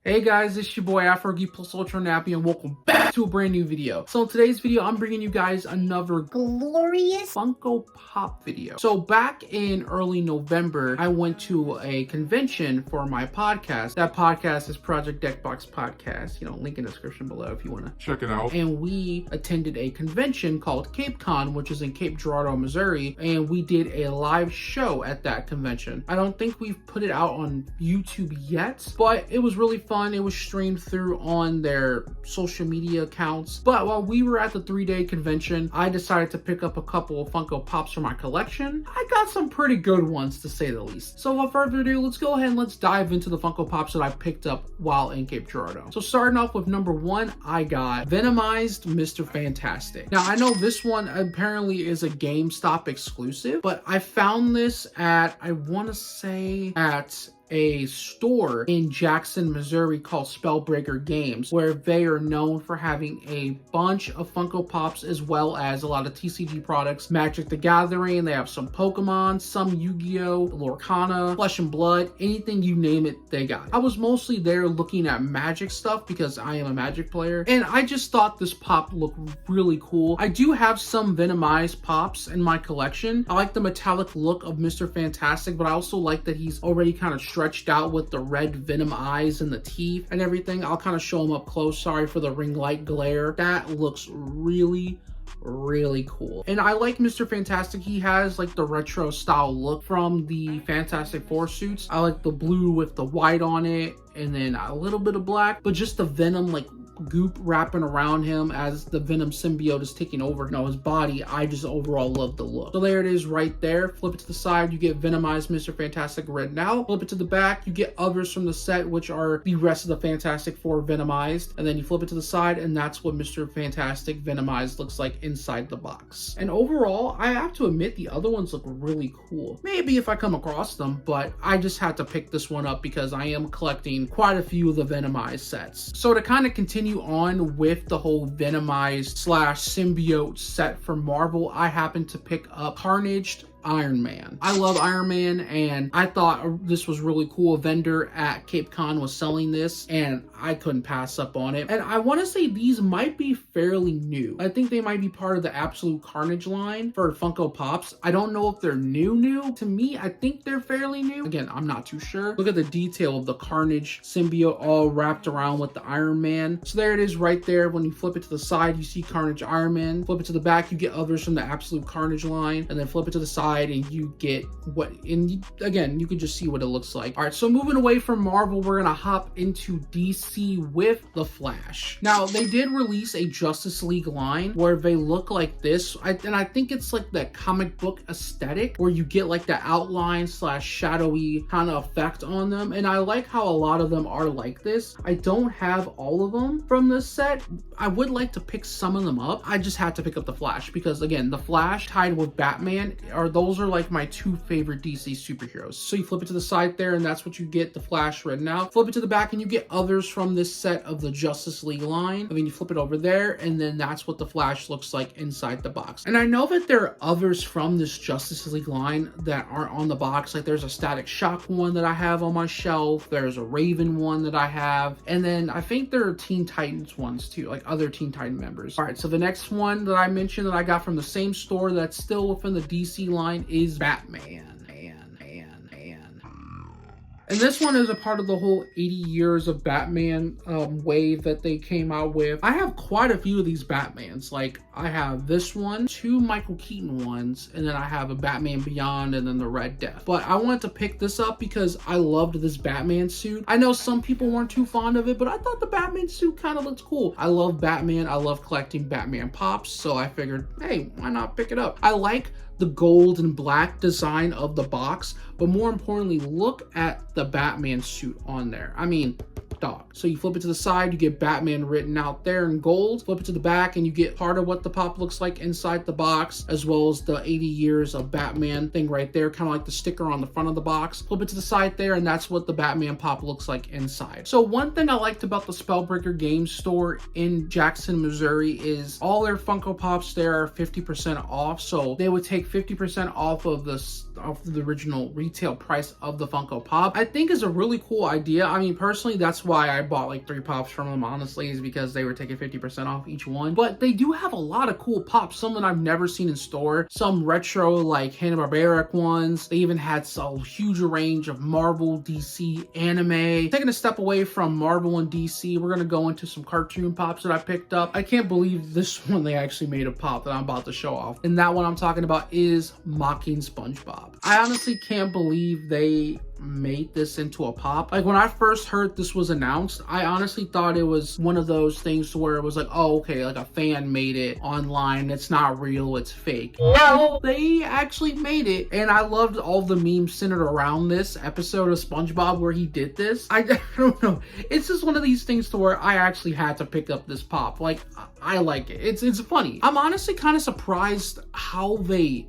Hey guys, it's your boy AfroGeek PlusUltraNappy and welcome back to a brand new video. So in today's video, I'm bringing you guys another glorious Funko Pop video. So back in early November, I went to a convention for my podcast. That podcast is Project Deckbox Podcast. Link in the description below if you want to check it out. And we attended a convention called Cape Con, which is in Cape Girardeau, Missouri. And we did a live show at that convention. I don't think we've put it out on YouTube yet, but it was really fun. It was streamed through on their social media accounts. But while we were at the 3-day convention, I decided to pick up a couple of Funko Pops for my collection. I got some pretty good ones, to say the least. So without further ado, let's go ahead and let's dive into the Funko Pops that I picked up while in Cape Girardeau. So starting off with number 1, I got Venomized Mr. Fantastic. Now I know this one apparently is a GameStop exclusive, but I found this at, I want to say at a store in Jackson, Missouri called Spellbreaker Games, where they are known for having a bunch of Funko Pops as well as a lot of TCG products. Magic the Gathering, they have some Pokemon, some Yu-Gi-Oh, Lorcana, Flesh and Blood, anything you name it, they got it. I was mostly there looking at Magic stuff because I am a Magic player, and I just thought this pop looked really cool. I do have some Venomized Pops in my collection. I like the metallic look of Mr. Fantastic, but I also like that he's already kind of stretched out with the red Venom eyes and the teeth and everything. I'll kind of show him up close. Sorry for the ring light glare. That looks really cool. And I like Mr. Fantastic. He has like the retro style look from the Fantastic Four suits. I like the blue with the white on it and then a little bit of black, but just the Venom like goop wrapping around him as the Venom symbiote is taking over his body. I just overall love the look. So there it is right there. Flip it to the side, you get Venomized Mr. Fantastic written out. Flip it to the back, you get others from the set, which are the rest of the Fantastic Four Venomized. And then you flip it to the side, and that's what Mr. Fantastic Venomized looks like inside the box. And overall, I have to admit the other ones look really cool. Maybe if I come across them, but I just had to pick this one up because I am collecting quite a few of the Venomized sets. So to kind of continue on with the whole Venomized / symbiote set from Marvel, I happened to pick up Carnaged Iron Man. I love Iron Man, and I thought this was really cool. A vendor at Cape Con was selling this, and I couldn't pass up on it. And I want to say these might be fairly new. I think they might be part of the Absolute Carnage line for Funko Pops. I don't know if they're new. To me, I think they're fairly new. Again, I'm not too sure. Look at the detail of the Carnage symbiote all wrapped around with the Iron Man. So there it is right there. When you flip it to the side, you see Carnage Iron Man. Flip it to the back, you get others from the Absolute Carnage line, and then flip it to the side and you get what, and again, you can just see what it looks like. All right, so moving away from Marvel, we're gonna hop into DC with The Flash. Now, they did release a Justice League line where they look like this, and I think it's like that comic book aesthetic where you get like the outline / shadowy kind of effect on them, and I like how a lot of them are like this. I don't have all of them from this set. I would like to pick some of them up. I just had to pick up The Flash because, again, The Flash tied with Batman those are like my 2 favorite DC superheroes. So you flip it to the side there, and that's what you get, The Flash written out. Flip it to the back, and you get others from this set of the Justice League line. I mean, you flip it over there, and then that's what The Flash looks like inside the box. And I know that there are others from this Justice League line that aren't on the box. Like there's a Static Shock one that I have on my shelf. There's a Raven one that I have. And then I think there are Teen Titans ones too, like other Teen Titan members. All right, so the next one that I mentioned that I got from the same store that's still within the DC line is Batman. And this one is a part of the whole 80 years of Batman wave that they came out with. I have quite a few of these Batmans. Like I have this one, 2 Michael Keaton ones, and then I have a Batman Beyond and then the Red Death. But I wanted to pick this up because I loved this Batman suit. I know some people weren't too fond of it, but I thought the Batman suit kind of looked cool. I love Batman. I love collecting Batman Pops, so I figured, hey, why not pick it up? I like the gold and black design of the box, but more importantly, look at the Batman suit on there. I mean, dog. So you flip it to the side, you get Batman written out there in gold. Flip it to the back, and you get part of what the pop looks like inside the box, as well as the 80 years of Batman thing right there, kind of like the sticker on the front of the box. Flip it to the side there, and that's what the Batman pop looks like inside. So one thing I liked about the Spellbreaker Games store in Jackson, Missouri is all their Funko Pops there are 50% off. So they would take 50% off of this off the original retail price of the Funko Pop, I think is a really cool idea. I mean, personally, that's why I bought like 3 pops from them, honestly, is because they were taking 50% off each one. But they do have a lot of cool pops, some that I've never seen in store, some retro like Hanna-Barbera ones. They even had a huge range of Marvel, DC, anime. Taking a step away from Marvel and DC, we're gonna go into some cartoon pops that I picked up. I can't believe this one they actually made a pop that I'm about to show off. And that one I'm talking about is Mocking SpongeBob. I honestly can't believe they made this into a pop. Like when I first heard this was announced, I honestly thought it was one of those things where it was like, oh, okay, like a fan made it online. It's not real, it's fake. No, they actually made it. And I loved all the memes centered around this episode of SpongeBob where he did this. I don't know. It's just one of these things to where I actually had to pick up this pop. Like, I like it. It's funny. I'm honestly kind of surprised how they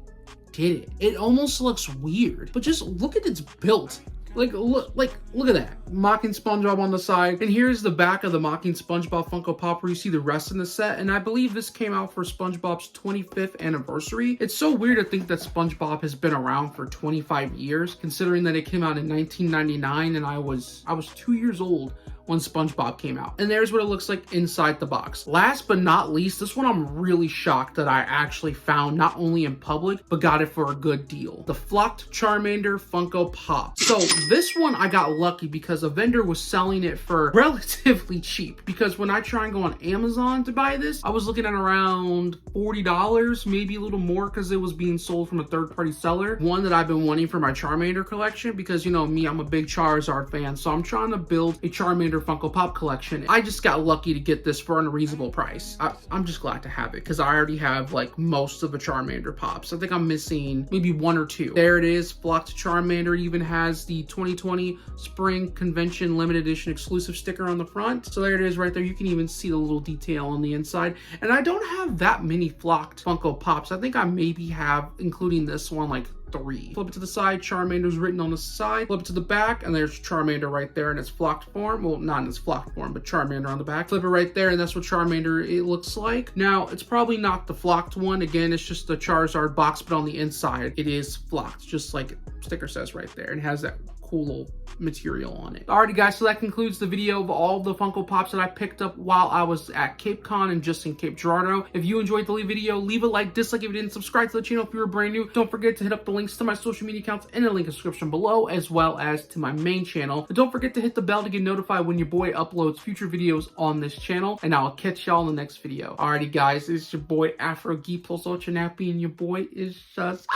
did it. It almost looks weird, but just look at its build. Look at that. Mocking SpongeBob on the side. And here's the back of the Mocking SpongeBob Funko Pop where you see the rest in the set. And I believe this came out for SpongeBob's 25th anniversary. It's so weird to think that SpongeBob has been around for 25 years, considering that it came out in 1999 and I was 2 years old when SpongeBob came out. And there's what it looks like inside the box. Last but not least, this one I'm really shocked that I actually found not only in public, but got it for a good deal. The Flocked Charmander Funko Pop. So this one I got lucky because a vendor was selling it for relatively cheap, because when I try and go on Amazon to buy this, I was looking at around $40, maybe a little more, because it was being sold from a third-party seller. One that I've been wanting for my Charmander collection, because you know me, I'm a big Charizard fan, so I'm trying to build a Charmander Funko Pop collection. I just got lucky to get this for an unreasonable price. I'm just glad to have it because I already have like most of the Charmander pops. I think I'm missing maybe 1 or 2. There it is, Flocked Charmander. It even has the 2020 Spring Convention Limited Edition exclusive sticker on the front. So there it is right there. You can even see the little detail on the inside. And I don't have that many Flocked Funko Pops. I think I maybe have, including this one, like 3. Flip it to the side, Charmander's written on the side. Flip it to the back, and there's Charmander right there in its flocked form. Well, not in its flocked form, but Charmander on the back. Flip it right there, and that's what Charmander it looks like. Now, it's probably not the flocked one. Again, it's just the Charizard box, but on the inside, it is flocked, just like sticker says right there. And it has that cool little material on it. Alrighty guys, so that concludes the video of all the Funko Pops that I picked up while I was at Cape Con and just in Cape Girardeau. If you enjoyed the video, leave a like, dislike if you didn't, subscribe to the channel if you were brand new. Don't forget to hit up the links to my social media accounts in the link description below, as well as to my main channel. And don't forget to hit the bell to get notified when your boy uploads future videos on this channel, and I'll catch y'all in the next video. Alrighty guys, it's your boy AfroGeek +UltraNappy, and your boy is just